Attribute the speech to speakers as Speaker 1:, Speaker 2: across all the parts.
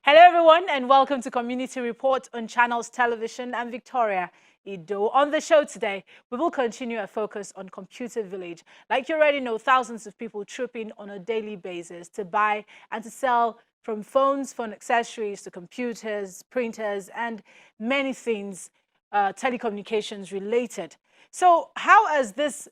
Speaker 1: Hello everyone and welcome to Community Report on Channels Television. I'm Victoria Ido. On the show today, we will continue our focus on Computer Village. Like you already know, thousands of people troop in on a daily basis to buy and to sell from phones, phone accessories to computers, printers and many things telecommunications related. So how has this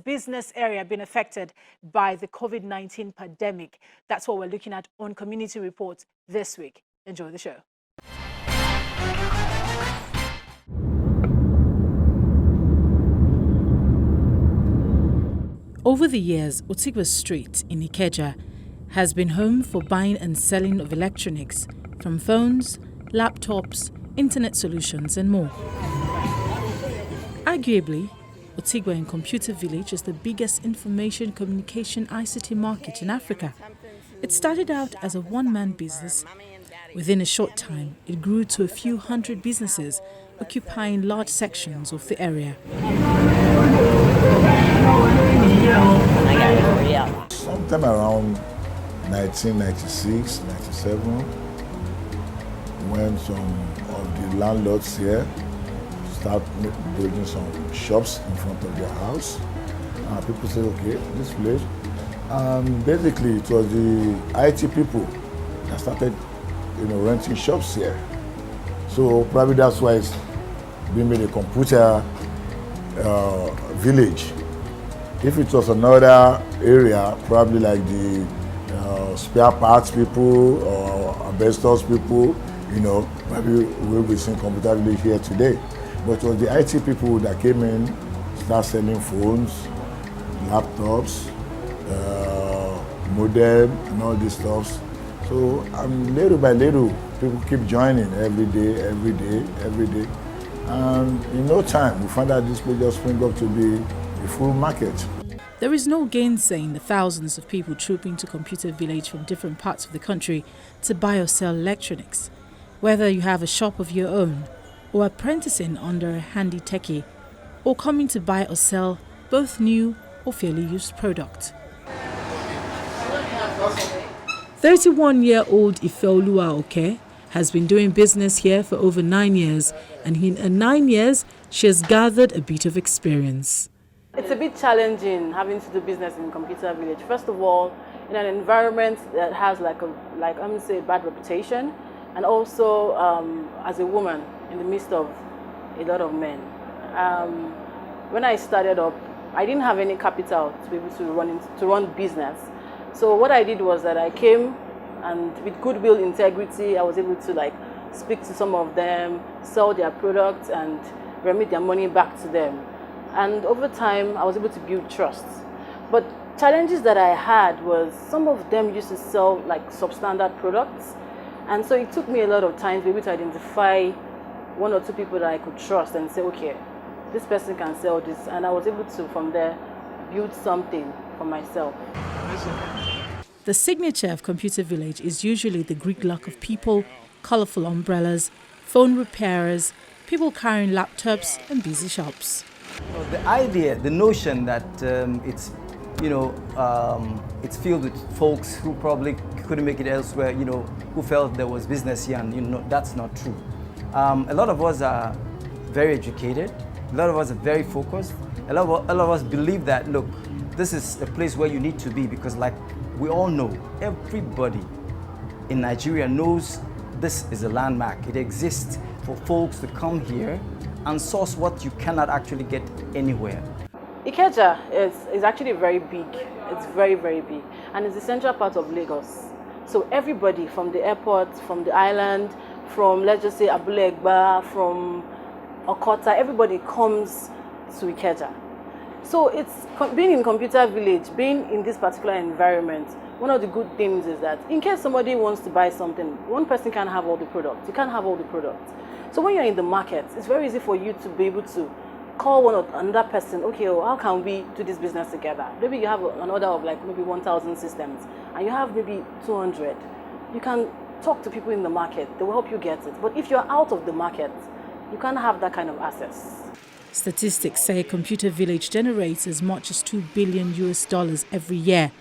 Speaker 1: business area been affected by the COVID-19 pandemic? That's what we're looking at on Community Report this week. Enjoy the show. Over the years, Otigwe Street in Ikeja has been home for buying and selling of electronics, from phones, laptops, internet solutions and more. Arguably, Otigwe in Computer Village is the biggest information communication ICT market in Africa. It started out as a one-man business. Within a short time, it grew to a few hundred businesses occupying large sections of the area.
Speaker 2: Sometime around 1996, 97, when some of the landlords here start building some shops in front of their house. People say, okay, this place. Basically, it was the IT people that started, renting shops here. So probably that's why it's being made a computer village. If it was another area, probably like the spare parts people or asbestos people, probably we'll be seeing computer village here today. But it was the IT people that came in, started selling phones, laptops, modem, and all these stuff. So little by little, people keep joining every day. And in no time, we found out this place just spring up to be a full market.
Speaker 1: There is no gainsaying the thousands of people trooping to Computer Village from different parts of the country to buy or sell electronics. Whether you have a shop of your own, or apprenticing under a handy techie, or coming to buy or sell both new or fairly used product. 31-year-old Ifeoluwa Oke has been doing business here for over 9 years, and in 9 years, she has gathered a bit of experience.
Speaker 3: It's a bit challenging having to do business in Computer Village. First of all, in an environment that has I'm going to say, a bad reputation, and also as a woman in the midst of a lot of men. When I started up, I didn't have any capital to be able to run business. So what I did was that I came, and with goodwill, integrity, I was able to speak to some of them, sell their products, and remit their money back to them. And over time, I was able to build trust. But challenges that I had was some of them used to sell substandard products. And so it took me a lot of time to be able to identify one or two people that I could trust and say, okay, this person can sell this. And I was able to, from there, build something for myself.
Speaker 1: The signature of Computer Village is usually the Greek look of people, colorful umbrellas, phone repairers, people carrying laptops and busy shops.
Speaker 4: The idea, the notion that it's filled with folks who probably couldn't make it elsewhere, who felt there was business here, and that's not true. A lot of us are very educated, a lot of us are very focused, a lot of us believe that, look, this is a place where you need to be, because we all know, everybody in Nigeria knows this is a landmark. It exists for folks to come here and source what you cannot actually get anywhere.
Speaker 3: Ikeja is actually very big. It's very, very big. And it's the central part of Lagos. So everybody from the airport, from the island, from, let's just say, Abule Egba, from Okota, everybody comes to Ikeja. So it's being in Computer Village, being in this particular environment, one of the good things is that in case somebody wants to buy something, one person can't have all the products. You can't have all the products. So when you're in the market, it's very easy for you to be able to call one or another person, okay, well, how can we do this business together? Maybe you have an order of maybe 1,000 systems and you have maybe 200. You can talk to people in the market. They will help you get it. But if you're out of the market, you can't have that kind of access.
Speaker 1: Statistics say Computer Village generates as much as $2 billion every year,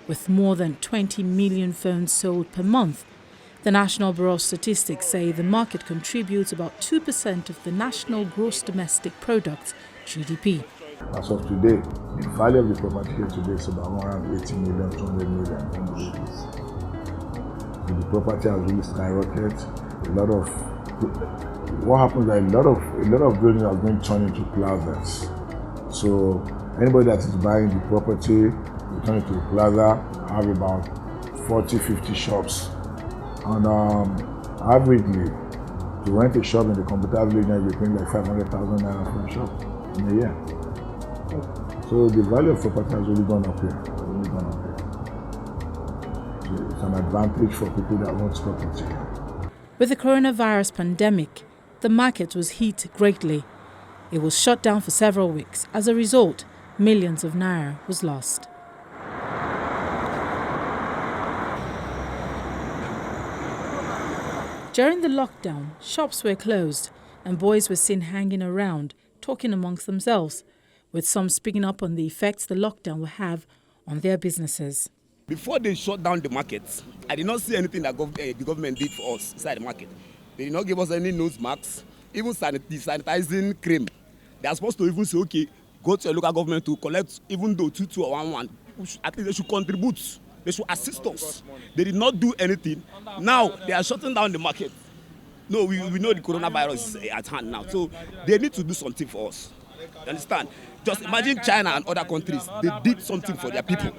Speaker 1: with more than 20 million phones sold per month. The National Bureau of Statistics say the market contributes about 2% of the national gross domestic product, GDP.
Speaker 2: As of today, the value of the property here today is about 180 million, 200 million in the cities. So the property has really skyrocketed. What happens is that a lot of buildings are being turned into plazas. So anybody that is buying the property, will turn it to a plaza, have about 40, 50 shops. And averagely, to rent a shop in the computer village, you're paying like 500,000 naira for a shop in a year. So the value of property has really gone up here. So it's an advantage for people that want property.
Speaker 1: With the coronavirus pandemic, the market was hit greatly. It was shut down for several weeks. As a result, millions of naira was lost. During the lockdown, shops were closed and boys were seen hanging around, talking amongst themselves, with some speaking up on the effects the lockdown will have on their businesses.
Speaker 5: Before they shut down the market, I did not see anything that the government did for us inside the market. They did not give us any nose masks, even the sanitizing cream. They are supposed to even say, okay, go to a local government to collect, even though 2 or 1. At least they should contribute. They should assist us. They did not do anything. Now they are shutting down the market. No, we know the coronavirus is at hand now. So they need to do something for us. You understand? Just imagine China and other countries. They did something for their people.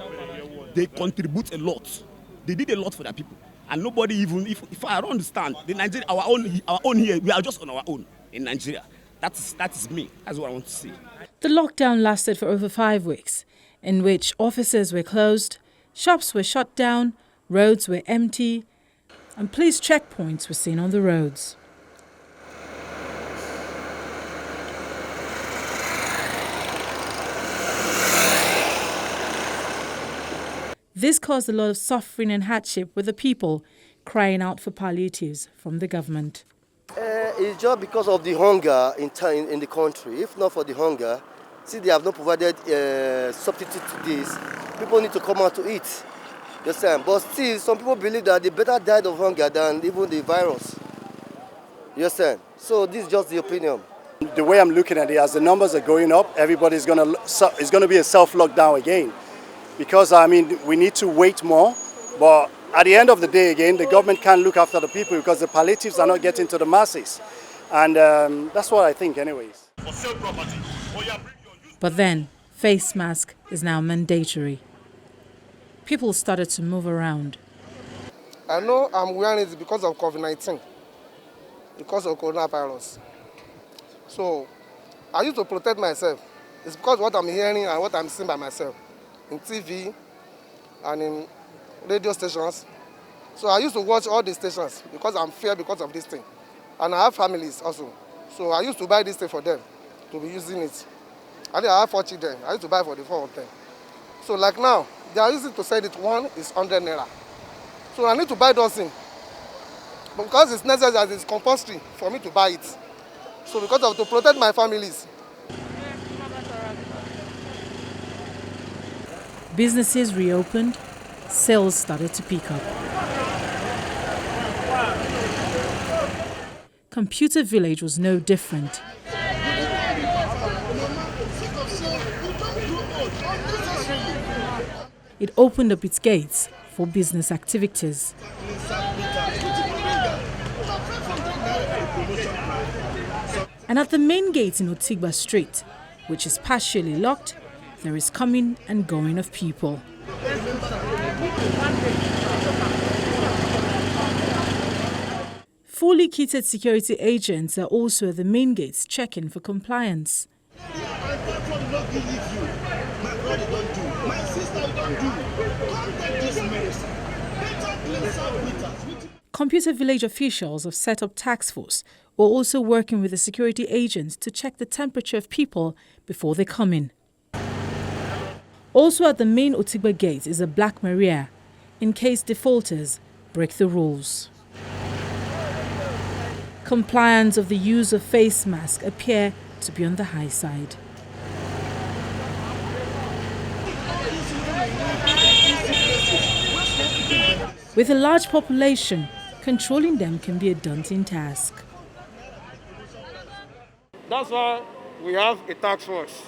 Speaker 5: They contribute a lot. They did a lot for their people. And nobody even, if I don't understand, the Nigeria, our own here, we are just on our own in Nigeria. That is me. That's what I want to see.
Speaker 1: The lockdown lasted for over 5 weeks, in which offices were closed, shops were shut down, roads were empty, and police checkpoints were seen on the roads. This caused a lot of suffering and hardship, with the people crying out for palliatives from the government.
Speaker 6: It's just because of the hunger in the country. If not for the hunger, see, they have not provided substitute to this. People need to come out to eat. You understand? But still, some people believe that they better died of hunger than even the virus. You understand? So this is just the opinion.
Speaker 7: The way I'm looking at it, as the numbers are going up, everybody's it's going to be a self-lockdown again. Because, I mean, we need to wait more. But at the end of the day, again, the government can't look after the people because the palliatives are not getting to the masses. And that's what I think anyways.
Speaker 1: But then, face mask is now mandatory. People started to move around.
Speaker 8: I know I'm wearing it because of COVID-19, because of coronavirus. So I used to protect myself. It's because of what I'm hearing and what I'm seeing by myself in TV and in radio stations. So I used to watch all the stations because I'm fear because of this thing. And I have families also. So I used to buy this thing for them to be using it. I have 4 children. I used to buy for the 4 of them. So like now, they are using to sell it, one is 100 naira. So I need to buy those things. Because it's necessary, it's compulsory for me to buy it. So because of to protect my families.
Speaker 1: Businesses reopened, sales started to pick up. Computer Village was no different. It opened up its gates for business activities. And at the main gate in Otigba Street, which is partially locked, there is coming and going of people. Fully kitted security agents are also at the main gates checking for compliance. Computer Village officials have set up task force who are also working with the security agents to check the temperature of people before they come in. Also at the main Otigba gate is a Black Maria, in case defaulters break the rules. Compliance of the use of face masks appear to be on the high side. With a large population, controlling them can be a daunting task.
Speaker 9: That's why we have a task force.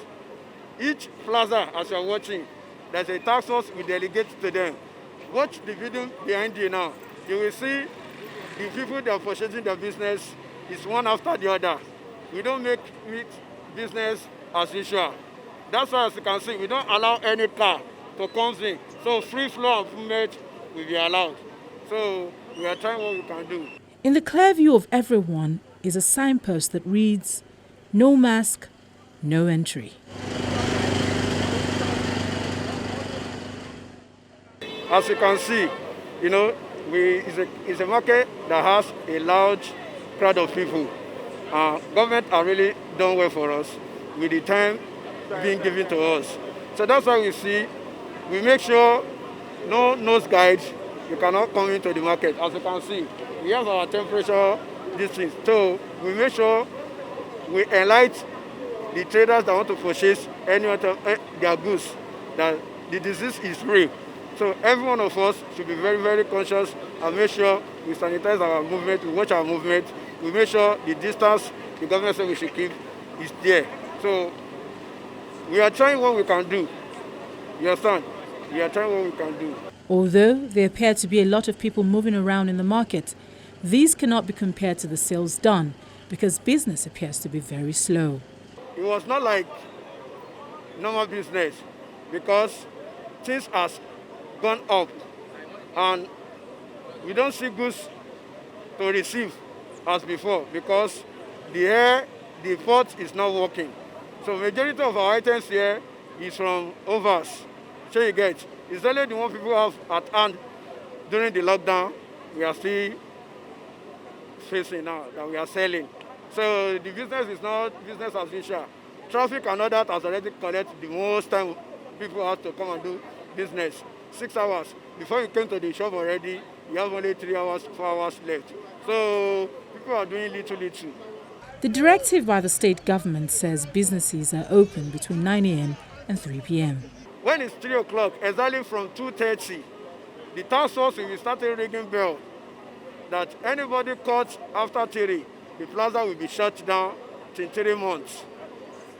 Speaker 9: Each plaza, as you're watching, there's a task force we delegate to them. Watch the video behind you now. You will see the people that are purchasing their business is one after the other. We don't make it business as usual. That's why, as you can see, we don't allow any car to come in. So free flow of movement will be allowed. So we are trying what we can do.
Speaker 1: In the clear view of everyone is a signpost that reads, "No mask, no entry."
Speaker 9: As you can see, it's a market that has a large crowd of people. Government are really done well for us with the time being given to us. So that's why we make sure no nose guide, you cannot come into the market. As you can see, we have our temperature distance. So we make sure we enlighten the traders that want to purchase any of their goods that the disease is real. So every one of us should be very, very conscious and make sure we sanitize our movement, we watch our movement, we make sure the distance the government said we should keep is there. So we are trying what we can do. You understand? We are trying what we can do.
Speaker 1: Although there appear to be a lot of people moving around in the market, these cannot be compared to the sales done because business appears to be very slow.
Speaker 9: It was not like normal business because things has gone up and we don't see goods to receive as before because the port is not working. So majority of our items here is from overs. So you get, it's only the one people have at hand during the lockdown we are still facing now that we are selling. So the business is not business as usual. Traffic and all that has already collected the most time people have to come and do business. 6 hours. Before you came to the shop already, you have only 3 hours, 4 hours left. So people are doing little.
Speaker 1: The directive by the state government says businesses are open between 9 a.m. and 3 p.m.
Speaker 9: When it's 3 o'clock, exactly from 2:30, the task force will be starting ringing bell that anybody caught after 3, the plaza will be shut down till 3 months.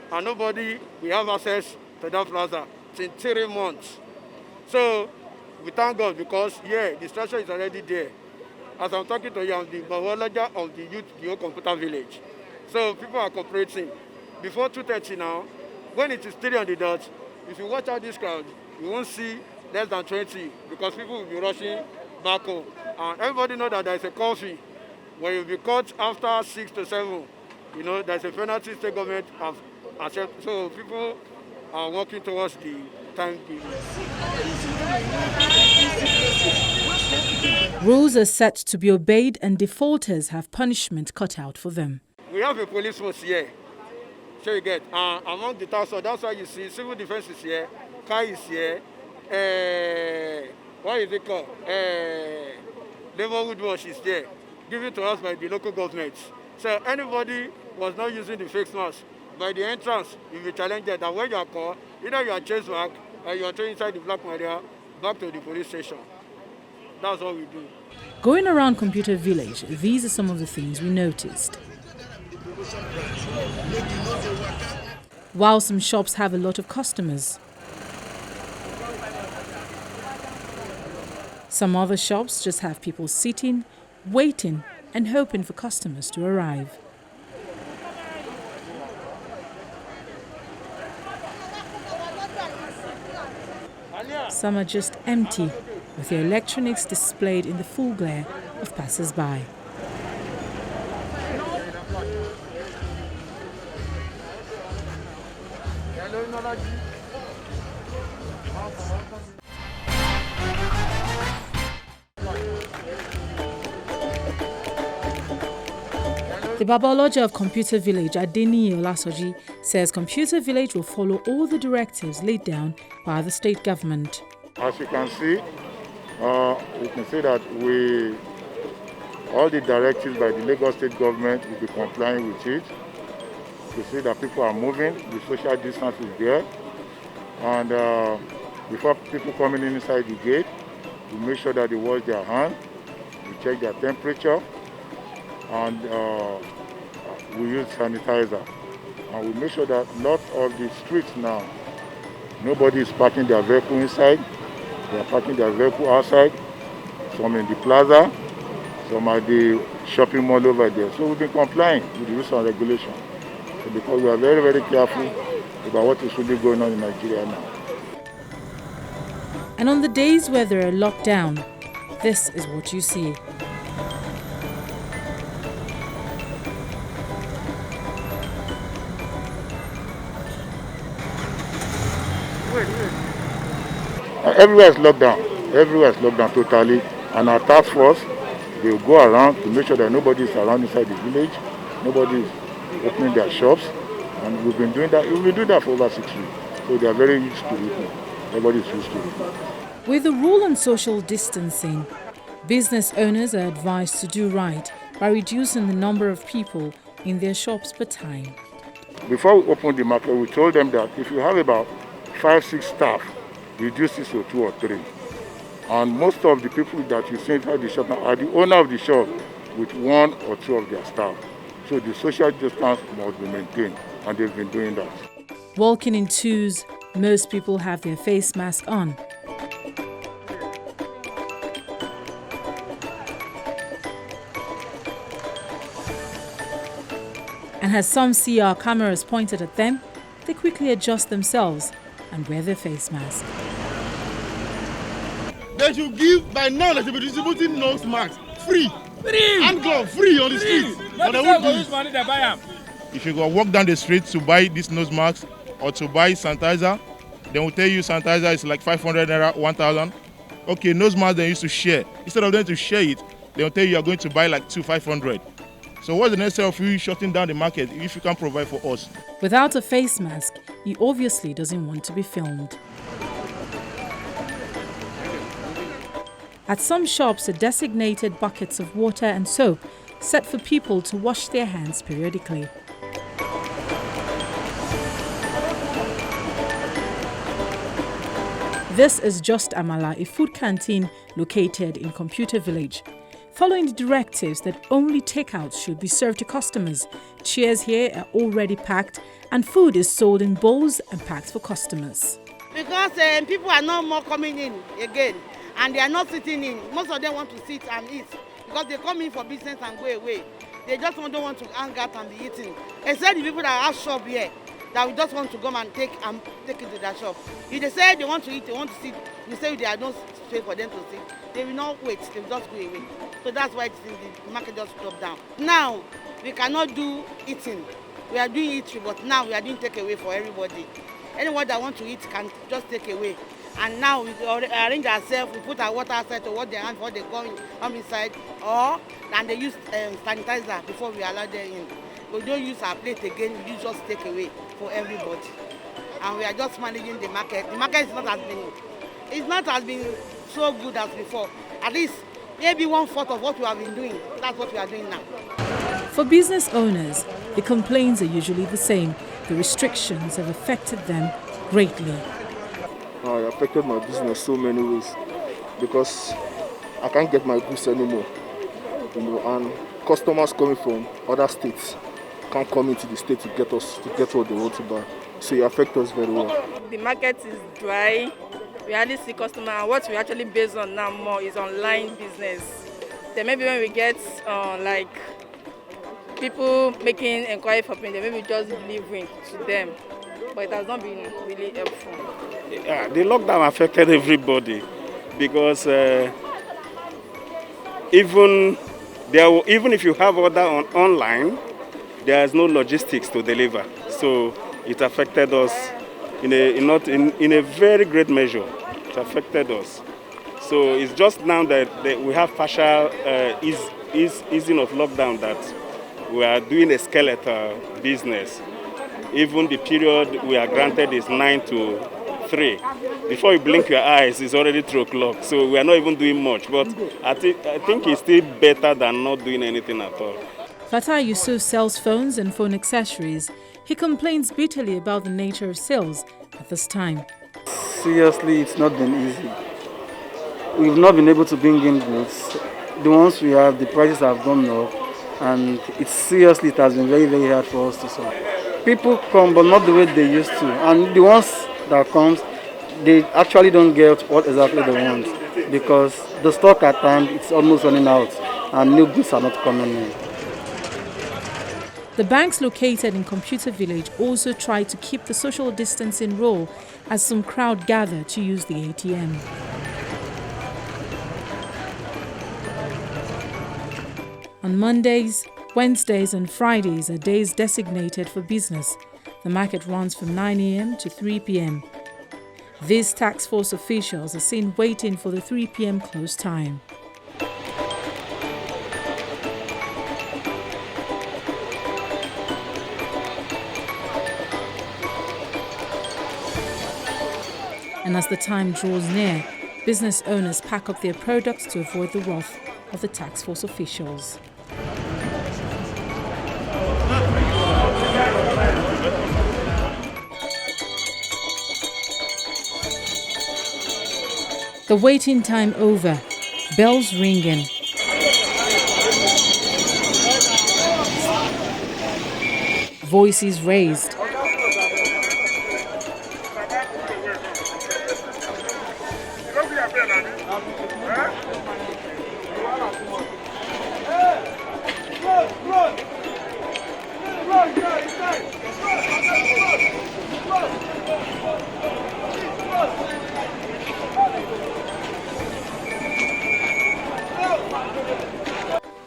Speaker 9: And nobody will have access to that plaza till 3 months. So we thank God because, the structure is already there. As I'm talking to you, I'm the biologer of the Youth Computer Village. So people are cooperating. Before 2:30 now, when it is 3 on the dot, if you watch out this crowd, you won't see less than 20 because people will be rushing back home. And everybody knows that there is a coffee. When you be caught after 6 to 7, there's a penalty state government have accepted. So people are working towards the time period.
Speaker 1: Rules are set to be obeyed and defaulters have punishment cut out for them.
Speaker 9: We have a police force here. So you get, among the task force, that's why you see civil defense is here, CAI is here, what is it called? Neighborhood watch is there, given to us by the local government. So anybody was not using the face mask, by the entrance, you'll be challenged that when you are called, either you are chased back or you are thrown inside the black area back to the police station. That's what we do.
Speaker 1: Going around Computer Village, these are some of the things we noticed. While some shops have a lot of customers, some other shops just have people sitting, waiting and hoping for customers to arrive. Some are just empty, with their electronics displayed in the full glare of passers-by. The Babaloja of Computer Village, Adeniyi Olasoji, says Computer Village will follow all the directives laid down by the state government.
Speaker 10: As you can see, that all the directives by the Lagos state government will be complying with it. You see that people are moving, the social distance is there. And before people coming inside the gate, we make sure that they wash their hands. we check their temperature, and we use sanitizer. And we make sure that lot of the streets now, nobody is parking their vehicle inside. They are parking their vehicle outside. Some in the plaza, some at the shopping mall over there. So we've been complying with the rules and regulations. So because we are very, very careful about what is really going on in Nigeria now.
Speaker 1: And on the days where there are locked down, this is what you see.
Speaker 10: Everywhere is locked down. Everywhere is locked down totally. And our task force, they will go around to make sure that nobody is around inside the village. Nobody is opening their shops. And we've been doing that. We've been doing that for over 6 weeks. So they are very used to it now. Everybody is used to it.
Speaker 1: With the rule on social distancing, business owners are advised to do right by reducing the number of people in their shops per time.
Speaker 10: Before we opened the market, we told them that if you have about 5-6 staff, reduce it to 2 or 3. And most of the people that you see inside the shop now are the owner of the shop with 1 or 2 of their staff. So the social distance must be maintained, and they've been doing that.
Speaker 1: Walking in twos, most people have their face mask on. And as some see our cameras pointed at them, they quickly adjust themselves and wear their face mask.
Speaker 11: They should give, by now they should be distributing nose masks free. Hand glove free on the streets. But they won't use money to buy them. If you go walk down the street to buy this nose mask or to buy sanitizer, they will tell you sanitizer is like 500 naira, 1,000. Okay, nose mask they used to share. Instead of them to share it, they will tell you are going to buy like 500. So what's the necessity of you shutting down the market if you can't provide for us?
Speaker 1: Without a face mask, he obviously doesn't want to be filmed. At some shops are designated buckets of water and soap set for people to wash their hands periodically. This is Just Amala, a food canteen located in Computer Village. Following the directives that only takeouts should be served to customers, chairs here are already packed and food is sold in bowls and packed for customers.
Speaker 12: Because people are not more coming in again and they are not sitting in. Most of them want to sit and eat because they come in for business and go away. They just don't want to hang out and be eating. Except the people that have shop here that we just want to come and take it to their shop. If they say they want to eat, they want to sit, you say there are no space for them to sit. They will not wait, they will just go away. So that's why the market just stopped down. Now, we cannot do eating. We are doing eating, but now we are doing takeaway for everybody. Anyone that wants to eat can just take away. And now we arrange ourselves, we put our water outside to wash their hands before they come inside, and they use sanitizer before we allow them in. We don't use our plate again, we use just takeaway for everybody. And we are just managing the market. The market is not as been so good as before. At least maybe 1/4 of what we have been doing. That's what we are doing now.
Speaker 1: For business owners, the complaints are usually the same. The restrictions have affected them greatly.
Speaker 13: It affected my business so many ways because I can't get my goods anymore. And customers coming from other states can't come into the state to get what they want to buy. So it affects us very well.
Speaker 14: The market is dry. We hardly see customers, and what we actually base on now more is online business. Then maybe when we get like people making inquiry for me, then maybe just delivering to them. But it has not been really helpful.
Speaker 9: Yeah, the lockdown affected everybody because even if you have order online, there is no logistics to deliver. So it affected us in a very great measure. It affected us. So it's just now that we have partial easing of lockdown that we are doing a skeletal business. Even the period we are granted is 9 to 3. Before you blink your eyes, it's already 3 o'clock. So we are not even doing much. But I think it's still better than not doing anything at all.
Speaker 1: Fatah Yusuf sells phones and phone accessories. He complains bitterly about the nature of sales at this time.
Speaker 15: Seriously, it's not been easy. We've not been able to bring in goods. the ones we have, the prices have gone up, and it has been very, very hard for us to sell. People come, but not the way they used to, and the ones that comes, they actually don't get what exactly they want, because the stock at times it's almost running out, and new goods are not coming in.
Speaker 1: The banks located in Computer Village also tried to keep the social distancing rule as some crowd gathered to use the ATM. On Mondays, Wednesdays and Fridays are days designated for business. The market runs from 9 a.m. to 3 p.m. These task force officials are seen waiting for the 3 p.m. close time. And as the time draws near, business owners pack up their products to avoid the wrath of the task force officials. The waiting time over, bells ringing. Voices raised.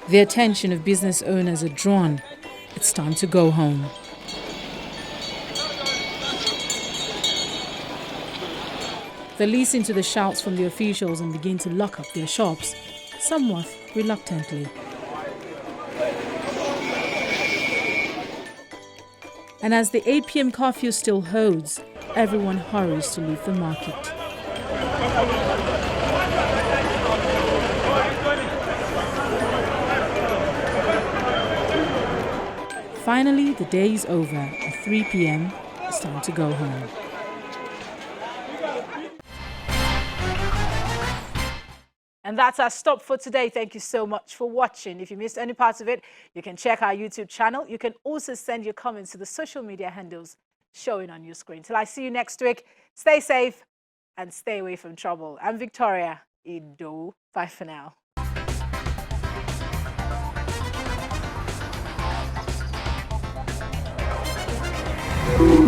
Speaker 1: The attention of business owners are drawn. It's time to go home. They listen to the shouts from the officials and begin to lock up their shops, somewhat reluctantly. And as the 8 p.m. curfew still holds, everyone hurries to leave the market. Finally, the day is over. At 3 p.m., it's time to go home. And that's our stop for today. Thank you so much for watching. If you missed any parts of it, you can check our YouTube channel. You can also send your comments to the social media handles showing on your screen. Till I see you next week, stay safe and stay away from trouble. I'm Victoria Ido. Bye for now.
Speaker 16: Thank you.